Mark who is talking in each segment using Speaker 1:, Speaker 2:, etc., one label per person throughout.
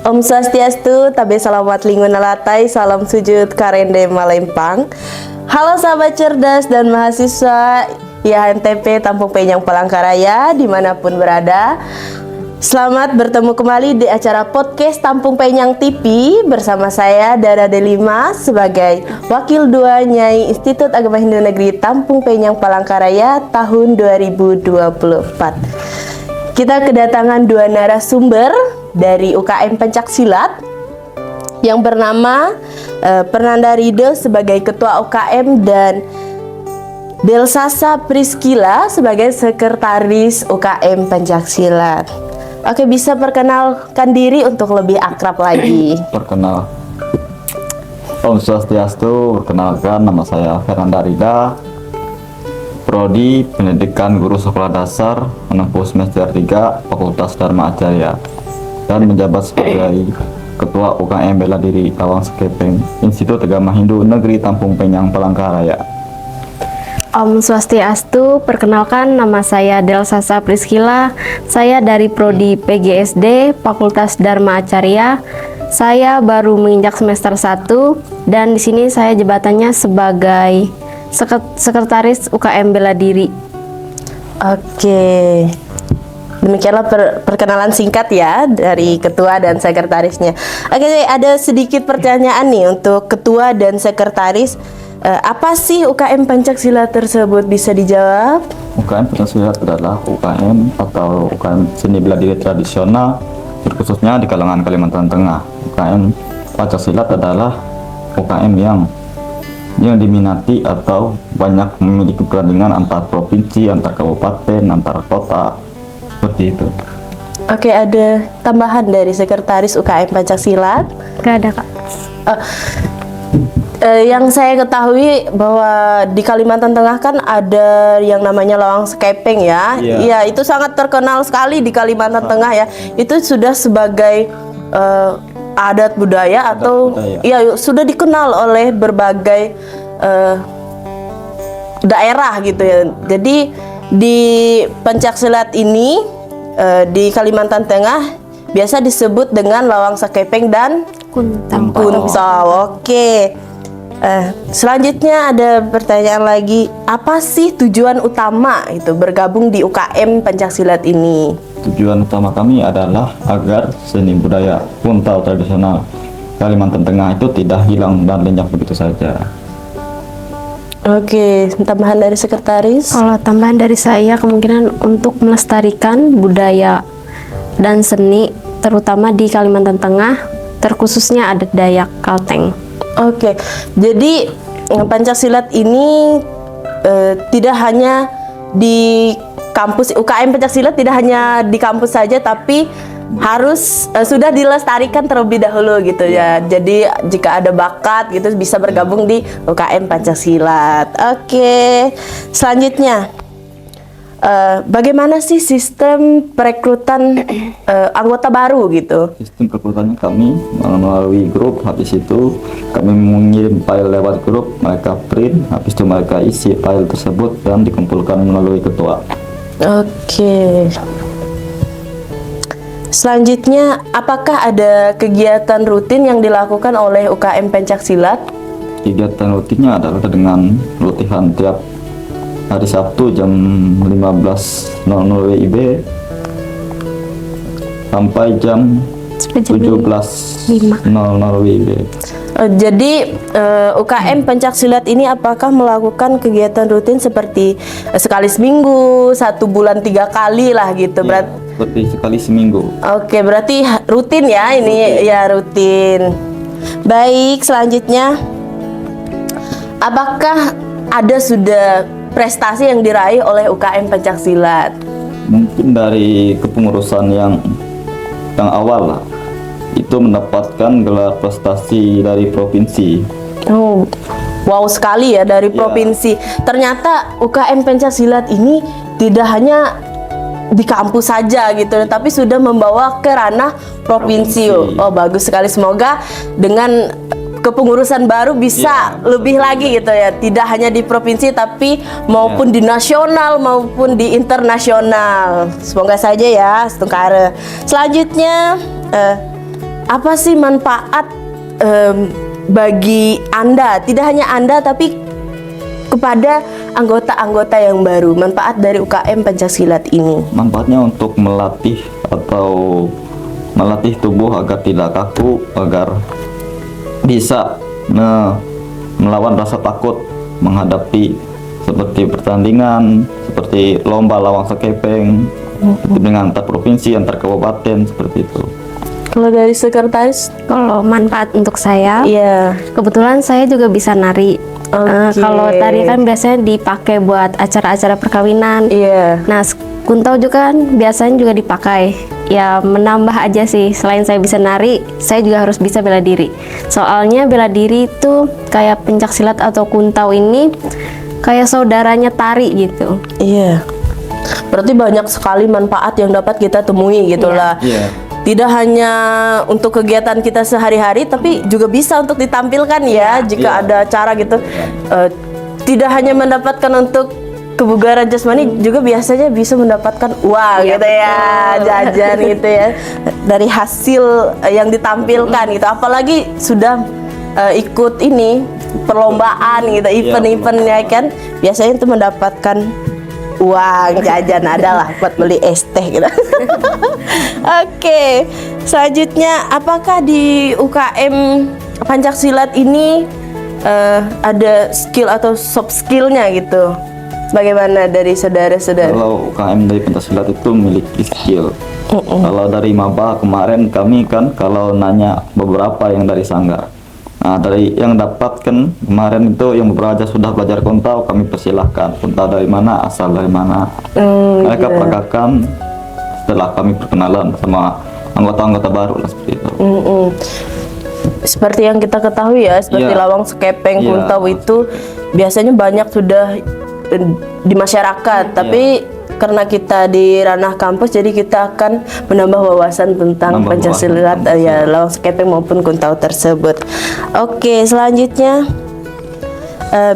Speaker 1: Om Swastiastu, tabe salamat lingun alatai, salam sujud karende malempang. Halo sahabat cerdas dan mahasiswa IHMTP Tampung Penyang Palangkaraya dimanapun berada. Selamat bertemu kembali di acara podcast Tampung Penyang TV bersama saya Dara Delima sebagai Wakil 2 Nyai Institut Agama Hindu Negeri Tampung Penyang Palangkaraya tahun 2024. Kita kedatangan 2 narasumber dari UKM Pencaksilat yang bernama Pernanda Rido sebagai Ketua UKM dan Delsasa Priskila sebagai Sekretaris UKM Pencaksilat. Oke, bisa perkenalkan diri untuk lebih akrab lagi.
Speaker 2: Perkenal. Om Swastiastu, perkenalkan nama saya Pernanda Rida, Prodi Pendidikan Guru Sekolah Dasar, menempuh semester 3 Fakultas Dharma Acarya, dan menjabat sebagai Ketua UKM Bela Diri Lawang Sekepeng, Institut Agama Hindu Negeri Tampung Penyang Palangkaraya.
Speaker 3: Om Swastiastu, perkenalkan nama saya Delsasa Priskila. Saya dari Prodi PGSD Fakultas Dharma Acarya. Saya baru menginjak semester 1 dan di sini saya jabatannya sebagai Sekretaris UKM Bela Diri.
Speaker 1: Oke. Demikianlah perkenalan singkat ya dari ketua dan sekretarisnya. Oke, ada sedikit pertanyaan nih untuk ketua dan sekretaris. Apa sih UKM Pencaksilat tersebut, bisa dijawab?
Speaker 2: UKM Pencaksilat adalah UKM atau UKM seni bela diri tradisional, terkhususnya di kalangan Kalimantan Tengah. UKM Pencaksilat adalah UKM yang diminati atau banyak memiliki perandingan antar provinsi, antar kabupaten, antar kota, seperti itu.
Speaker 1: Oke, ada tambahan dari sekretaris UKM Pencaksilat?
Speaker 3: Gak ada, Kak.
Speaker 1: Yang saya ketahui bahwa di Kalimantan Tengah kan ada yang namanya Lawang Sekepeng ya. Iya, itu sangat terkenal sekali di Kalimantan Tengah ya. Itu sudah sebagai adat budaya atau ya sudah dikenal oleh berbagai daerah gitu ya. Jadi di Pencaksilat ini di Kalimantan Tengah biasa disebut dengan Lawang Sekepeng dan Kuntau. Oke. Selanjutnya ada pertanyaan lagi, apa sih tujuan utama itu bergabung di UKM Pencaksilat ini?
Speaker 2: Tujuan utama kami adalah agar seni budaya Kuntau tradisional Kalimantan Tengah itu tidak hilang dan lenyap begitu saja.
Speaker 1: Oke, tambahan dari sekretaris?
Speaker 3: Kalau tambahan dari saya, kemungkinan untuk melestarikan budaya dan seni terutama di Kalimantan Tengah, terkhususnya adat Dayak Kalteng.
Speaker 1: Oke, jadi Pencaksilat ini tidak hanya di kampus UKM Pencaksilat, tidak hanya di kampus saja, tapi harus sudah dilestarikan terlebih dahulu gitu ya. Jadi jika ada bakat gitu bisa bergabung di UKM Pencaksilat. Oke, selanjutnya bagaimana sih sistem perekrutan anggota baru gitu?
Speaker 2: Sistem perekrutannya kami melalui grup, habis itu kami mengirim file lewat grup, mereka print, habis itu mereka isi file tersebut dan dikumpulkan melalui ketua.
Speaker 1: Oke. Selanjutnya, apakah ada kegiatan rutin yang dilakukan oleh UKM Pencaksilat?
Speaker 2: Kegiatan rutinnya adalah dengan latihan tiap hari Sabtu jam 15.00 WIB sampai jam 17.00 WIB.
Speaker 1: Jadi UKM Pencaksilat ini apakah melakukan kegiatan rutin seperti sekali seminggu, 1 bulan 3 kali lah gitu?
Speaker 2: Seperti sekali seminggu.
Speaker 1: Oke, berarti rutin ya ini ya rutin. Baik, selanjutnya apakah ada sudah prestasi yang diraih oleh UKM Pencaksilat?
Speaker 2: Mungkin dari kepengurusan yang awal lah, itu mendapatkan gelar prestasi dari provinsi.
Speaker 1: Oh, wow sekali ya dari provinsi. Ternyata UKM Pencaksilat ini tidak hanya di kampus saja gitu, tapi sudah membawa ke ranah provinsi. Oh, bagus sekali. Semoga dengan kepengurusan baru bisa lebih lagi gitu ya, tidak hanya di provinsi tapi maupun di nasional maupun di internasional. Semoga saja ya, Stungkare. Selanjutnya apa sih manfaat bagi Anda, tidak hanya Anda tapi kepada anggota-anggota yang baru, manfaat dari UKM Pencaksilat ini?
Speaker 2: Manfaatnya untuk melatih tubuh agar tidak kaku, agar bisa melawan rasa takut menghadapi seperti pertandingan, seperti lomba lawang sekepeng, dengan antar provinsi, antar kabupaten, seperti itu.
Speaker 1: Kalau dari sekretaris?
Speaker 3: Kalau manfaat untuk saya,
Speaker 1: Iya.
Speaker 3: kebetulan saya juga bisa nari.
Speaker 1: Oke.
Speaker 3: Kalau tari kan biasanya dipakai buat acara-acara perkawinan.
Speaker 1: Iya.
Speaker 3: Nah, kuntau juga kan biasanya juga dipakai. Ya menambah aja sih, selain saya bisa nari, saya juga harus bisa bela diri. Soalnya bela diri itu kayak pencaksilat atau kuntau ini kayak saudaranya tari gitu.
Speaker 1: Iya. Berarti banyak sekali manfaat yang dapat kita temui gitulah.
Speaker 2: Iya.
Speaker 1: Tidak hanya untuk kegiatan kita sehari-hari, tapi juga bisa untuk ditampilkan ya jika
Speaker 2: Iya.
Speaker 1: ada acara gitu. Tidak hanya mendapatkan untuk kebugaran jasmani, juga biasanya bisa mendapatkan uang gitu ya, jajan gitu ya, dari hasil yang ditampilkan gitu. Apalagi sudah ikut ini perlombaan gitu, event-eventnya kan, biasanya itu mendapatkan uang jajan adalah buat beli es teh gitu. Oke, selanjutnya apakah di UKM Pencaksilat ini ada skill atau soft skillnya gitu? Bagaimana dari saudara-saudara?
Speaker 2: Kalau UKM dari Pencaksilat itu memiliki skill. Kalau dari maba kemarin kami kan kalau nanya beberapa yang dari Sanggar. Nah, dari yang dapatkan kemarin itu yang beberapa aja sudah belajar kuntau, kami persilahkan kuntau dari mana, asal dari mana. Mereka peragakan setelah kami perkenalan sama anggota-anggota baru lah, seperti itu.
Speaker 1: Seperti yang kita ketahui ya, seperti
Speaker 2: Iya.
Speaker 1: lawang sekepeng,
Speaker 2: Iya.
Speaker 1: kuntau itu biasanya banyak sudah di masyarakat, tapi karena kita di ranah kampus, jadi kita akan menambah wawasan tentang
Speaker 2: Menambah
Speaker 1: Pencaksilat,
Speaker 2: wawasan,
Speaker 1: ya lawang sekepeng maupun kuntau tersebut. Oke, selanjutnya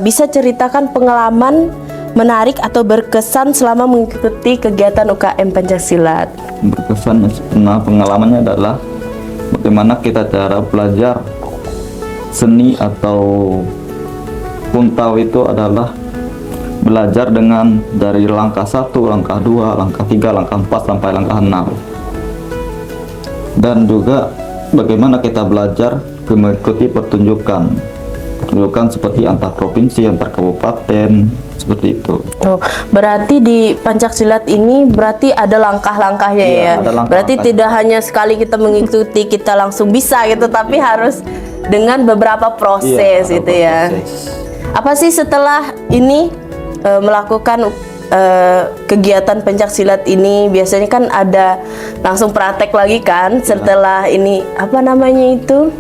Speaker 1: bisa ceritakan pengalaman menarik atau berkesan selama mengikuti kegiatan UKM Pencaksilat.
Speaker 2: Berkesan pengalamannya adalah bagaimana kita cara belajar seni atau kuntau itu adalah belajar dengan dari langkah 1, langkah 2, langkah 3, langkah 4 sampai langkah 6. Dan juga bagaimana kita belajar mengikuti pertunjukan seperti antar provinsi, antar kabupaten, seperti itu.
Speaker 1: Oh, berarti di Pencaksilat ini berarti ada langkah-langkahnya
Speaker 2: Iya,
Speaker 1: ya.
Speaker 2: ada langkah-langkah.
Speaker 1: Berarti tidak hanya sekali kita mengikuti kita langsung bisa gitu, tapi harus dengan beberapa proses
Speaker 2: Iya,
Speaker 1: gitu ya.
Speaker 2: proses.
Speaker 1: Apa sih setelah ini melakukan kegiatan pencaksilat ini, biasanya kan ada langsung praktek lagi kan setelah ini, apa namanya itu,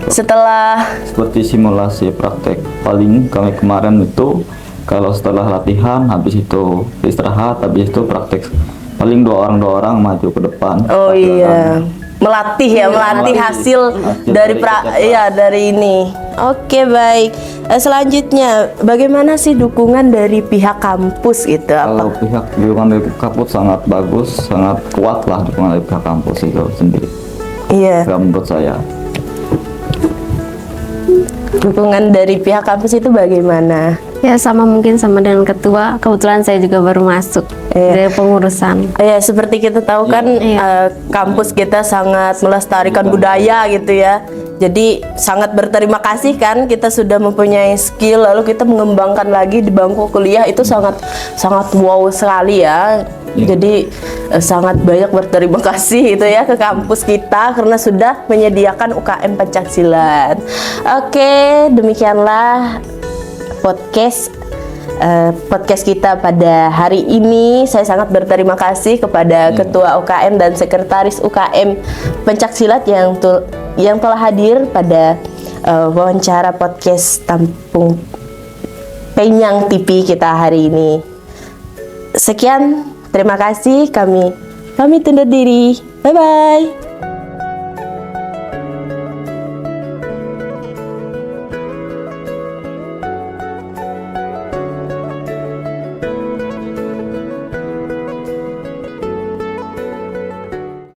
Speaker 1: setelah
Speaker 2: Seperti simulasi praktek. Paling kami kemarin itu kalau setelah latihan, habis itu istirahat, habis itu praktek. Paling dua orang maju ke depan.
Speaker 1: oh iya,
Speaker 2: Lakukan.
Speaker 1: melatih ya, melatih hasil dari dari ini. Oke, baik. Selanjutnya bagaimana sih dukungan dari pihak kampus gitu?
Speaker 2: Kalau pihak dukungan dari kampus sangat bagus, sangat kuat lah dukungan dari pihak kampus itu sendiri.
Speaker 1: Iya,
Speaker 2: Kalau menurut saya.
Speaker 1: dukungan dari pihak kampus itu bagaimana?
Speaker 3: Ya sama mungkin sama dengan ketua, kebetulan saya juga baru masuk dari pengurusan.
Speaker 1: Ya, seperti kita tahu kan kampus kita sangat melestarikan budaya gitu ya. Jadi sangat berterima kasih kan kita sudah mempunyai skill, lalu kita mengembangkan lagi di bangku kuliah, itu sangat wow sekali ya. Jadi sangat banyak berterima kasih itu ya ke kampus kita karena sudah menyediakan UKM Pencaksilat. Oke, demikianlah podcast kita pada hari ini. Saya sangat berterima kasih kepada Ketua UKM dan Sekretaris UKM Pencaksilat yang telah hadir pada wawancara podcast Tampung Penyang TV kita hari ini. Sekian, terima kasih, kami pamit undur diri. Bye bye.